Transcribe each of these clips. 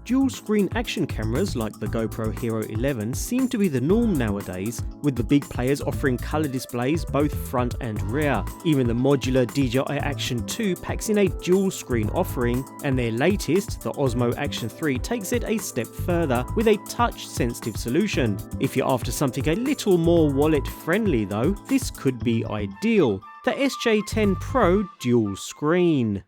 dual screen action cameras like the GoPro Hero 11 seem to be the norm nowadays, with the big players offering colour displays both front and rear. Even the modular DJI Action 2 packs in a dual screen offering, and their latest, the Osmo Action 3, takes it a step further with a touch sensitive solution. If you're after something a little more wallet friendly though, this could be ideal. The SJ10 Pro dual screen.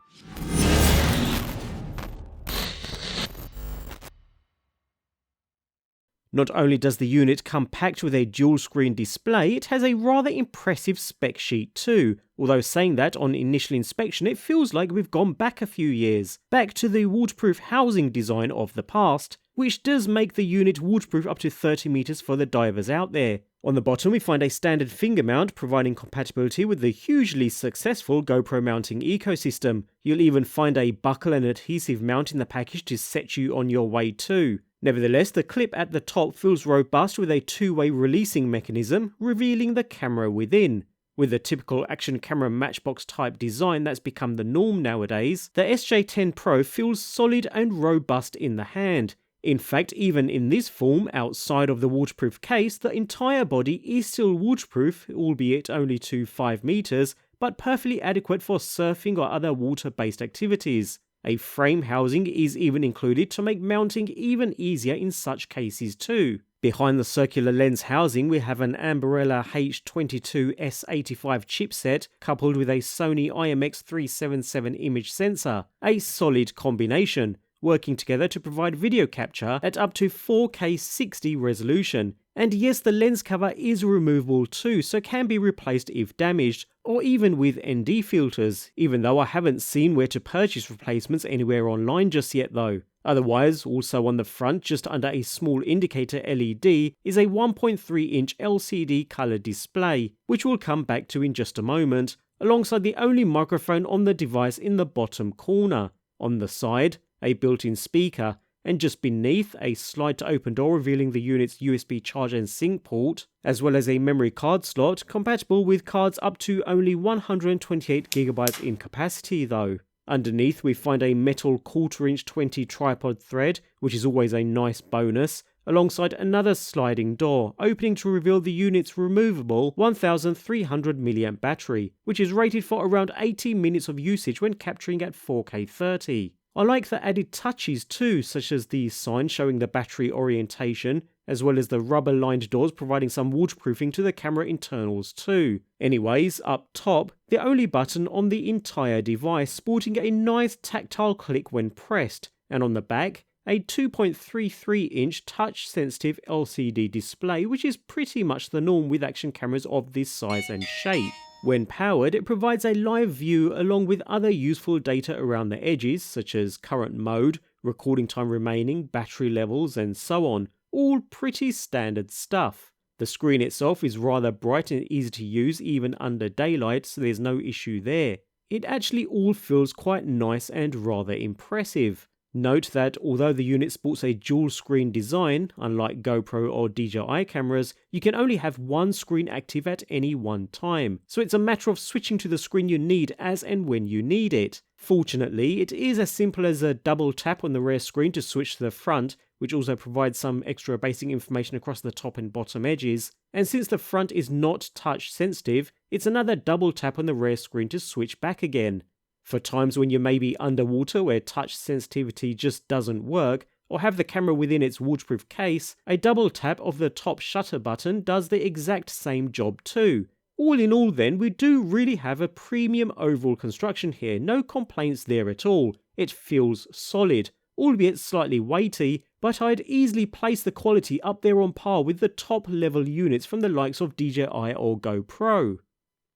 Not only does the unit come packed with a dual screen display, it has a rather impressive spec sheet too, although saying that on initial inspection it feels like we've gone back a few years, back to the waterproof housing design of the past, which does make the unit waterproof up to 30 meters for the divers out there. On the bottom we find a standard finger mount providing compatibility with the hugely successful GoPro mounting ecosystem. You'll even find a buckle and adhesive mount in the package to set you on your way too. Nevertheless, the clip at the top feels robust with a two-way releasing mechanism, revealing the camera within. With the typical action camera matchbox type design that's become the norm nowadays, the SJ10 Pro feels solid and robust in the hand. In fact, even in this form, outside of the waterproof case, the entire body is still waterproof, albeit only to 5 meters, but perfectly adequate for surfing or other water-based activities. A frame housing is even included to make mounting even easier in such cases too. Behind the circular lens housing we have an Ambarella H22S85 chipset coupled with a Sony IMX377 image sensor, a solid combination, working together to provide video capture at up to 4K 60 resolution. And yes, the lens cover is removable too, so can be replaced if damaged, or even with ND filters, even though I haven't seen where to purchase replacements anywhere online just yet though. Otherwise, also on the front, just under a small indicator LED, is a 1.3-inch LCD colour display, which we'll come back to in just a moment, alongside the only microphone on the device in the bottom corner. On the side, a built-in speaker, and just beneath, a slide to open door revealing the unit's USB charge and sync port, as well as a memory card slot compatible with cards up to only 128GB in capacity though. Underneath we find a metal 1/4-inch 20 tripod thread, which is always a nice bonus, alongside another sliding door, opening to reveal the unit's removable 1300mAh battery, which is rated for around 80 minutes of usage when capturing at 4K 30. I like the added touches too, such as the sign showing the battery orientation, as well as the rubber-lined doors providing some waterproofing to the camera internals too. Anyways, up top, the only button on the entire device, sporting a nice tactile click when pressed, and on the back, a 2.33-inch touch-sensitive LCD display, which is pretty much the norm with action cameras of this size and shape. When powered, it provides a live view along with other useful data around the edges, such as current mode, recording time remaining, battery levels, and so on. All pretty standard stuff. The screen itself is rather bright and easy to use even under daylight, so there's no issue there. It actually all feels quite nice and rather impressive. Note that although the unit sports a dual screen design, unlike GoPro or DJI cameras, you can only have one screen active at any one time, so it's a matter of switching to the screen you need as and when you need it. Fortunately, it is as simple as a double tap on the rear screen to switch to the front, which also provides some extra basic information across the top and bottom edges, and since the front is not touch sensitive, it's another double tap on the rear screen to switch back again. For times when you may be underwater where touch sensitivity just doesn't work, or have the camera within its waterproof case, a double tap of the top shutter button does the exact same job too. All in all then, we do really have a premium overall construction here, no complaints there at all. It feels solid, albeit slightly weighty, but I'd easily place the quality up there on par with the top level units from the likes of DJI or GoPro.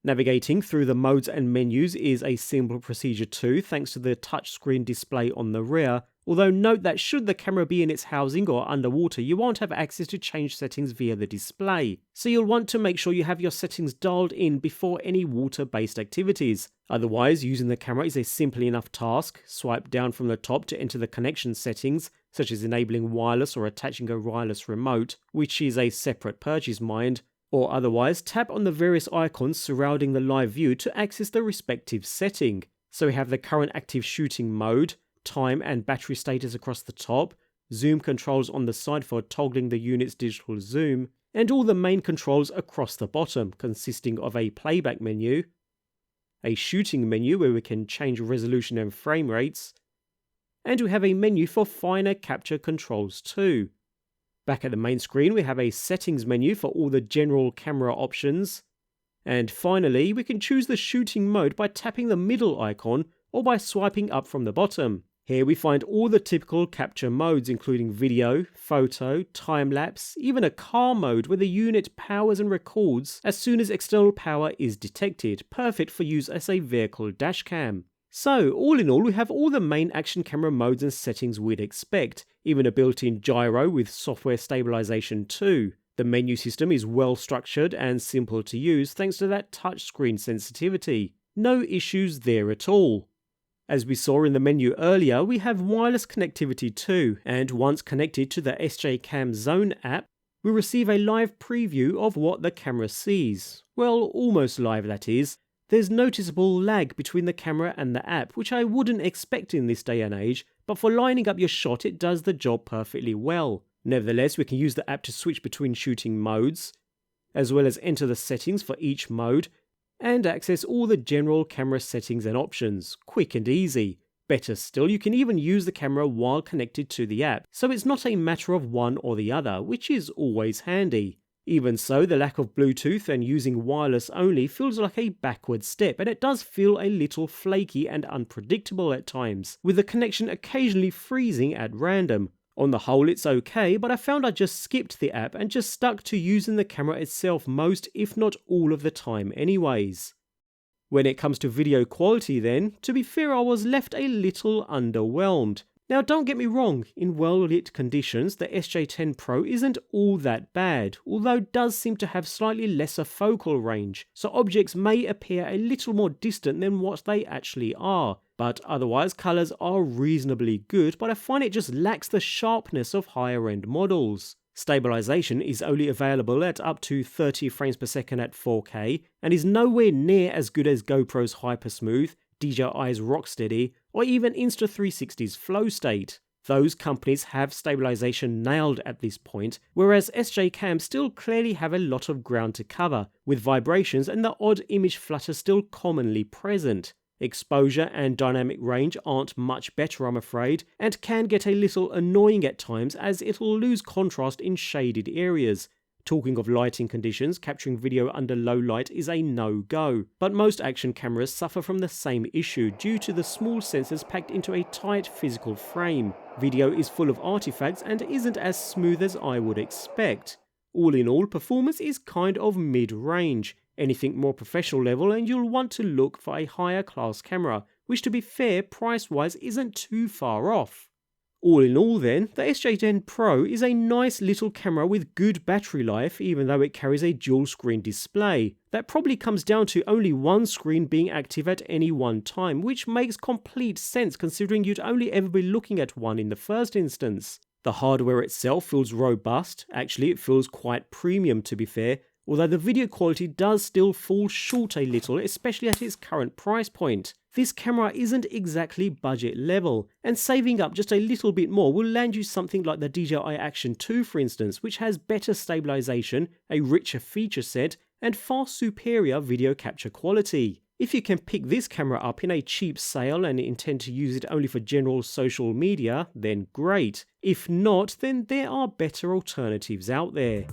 Navigating through the modes and menus is a simple procedure too, thanks to the touchscreen display on the rear, although note that should the camera be in its housing or underwater, you won't have access to change settings via the display, so you'll want to make sure you have your settings dialed in before any water-based activities. Otherwise, using the camera is a simple enough task. Swipe down from the top to enter the connection settings, such as enabling wireless or attaching a wireless remote, which is a separate purchase mind, or otherwise tap on the various icons surrounding the live view to access the respective setting. So we have the current active shooting mode, time and battery status across the top, zoom controls on the side for toggling the unit's digital zoom, and all the main controls across the bottom, consisting of a playback menu, a shooting menu where we can change resolution and frame rates, and we have a menu for finer capture controls too. Back at the main screen we have a settings menu for all the general camera options, and finally we can choose the shooting mode by tapping the middle icon or by swiping up from the bottom. Here we find all the typical capture modes including video, photo, time-lapse, even a car mode where the unit powers and records as soon as external power is detected, perfect for use as a vehicle dashcam. So all in all we have all the main action camera modes and settings we'd expect, even a built-in gyro with software stabilization too. The menu system is well structured and simple to use thanks to that touchscreen sensitivity. No issues there at all. As we saw in the menu earlier, we have wireless connectivity too, and once connected to the SJCAM Zone app, we receive a live preview of what the camera sees. Well, almost live that is. There's noticeable lag between the camera and the app, which I wouldn't expect in this day and age, but for lining up your shot it does the job perfectly well. Nevertheless, we can use the app to switch between shooting modes, as well as enter the settings for each mode, and access all the general camera settings and options, quick and easy. Better still, you can even use the camera while connected to the app, so it's not a matter of one or the other, which is always handy. Even so, the lack of Bluetooth and using wireless only feels like a backward step, and it does feel a little flaky and unpredictable at times, with the connection occasionally freezing at random. On the whole it's okay, but I found I just skipped the app and just stuck to using the camera itself most, if not all of the time anyways. When it comes to video quality then, to be fair I was left a little underwhelmed. Now don't get me wrong, in well-lit conditions the SJ10 Pro isn't all that bad, although it does seem to have slightly lesser focal range, so objects may appear a little more distant than what they actually are. But otherwise colours are reasonably good, but I find it just lacks the sharpness of higher end models. Stabilization is only available at up to 30 frames per second at 4K, and is nowhere near as good as GoPro's Hypersmooth, DJI's Rocksteady, or even Insta360's Flow State. Those companies have stabilization nailed at this point, whereas SJCAM still clearly have a lot of ground to cover, with vibrations and the odd image flutter still commonly present. Exposure and dynamic range aren't much better I'm afraid, and can get a little annoying at times as it'll lose contrast in shaded areas. Talking of lighting conditions, capturing video under low light is a no-go, but most action cameras suffer from the same issue due to the small sensors packed into a tight physical frame. Video is full of artifacts and isn't as smooth as I would expect. All in all, performance is kind of mid-range. Anything more professional level and you'll want to look for a higher class camera, which to be fair, price-wise isn't too far off. All in all then, the SJ10 Pro is a nice little camera with good battery life even though it carries a dual screen display. That probably comes down to only one screen being active at any one time, which makes complete sense considering you'd only ever be looking at one in the first instance. The hardware itself feels robust, actually it feels quite premium to be fair, although the video quality does still fall short a little, especially at its current price point. This camera isn't exactly budget level, and saving up just a little bit more will land you something like the DJI Action 2 for instance, which has better stabilization, a richer feature set, and far superior video capture quality. If you can pick this camera up in a cheap sale and intend to use it only for general social media, then great. If not, then there are better alternatives out there.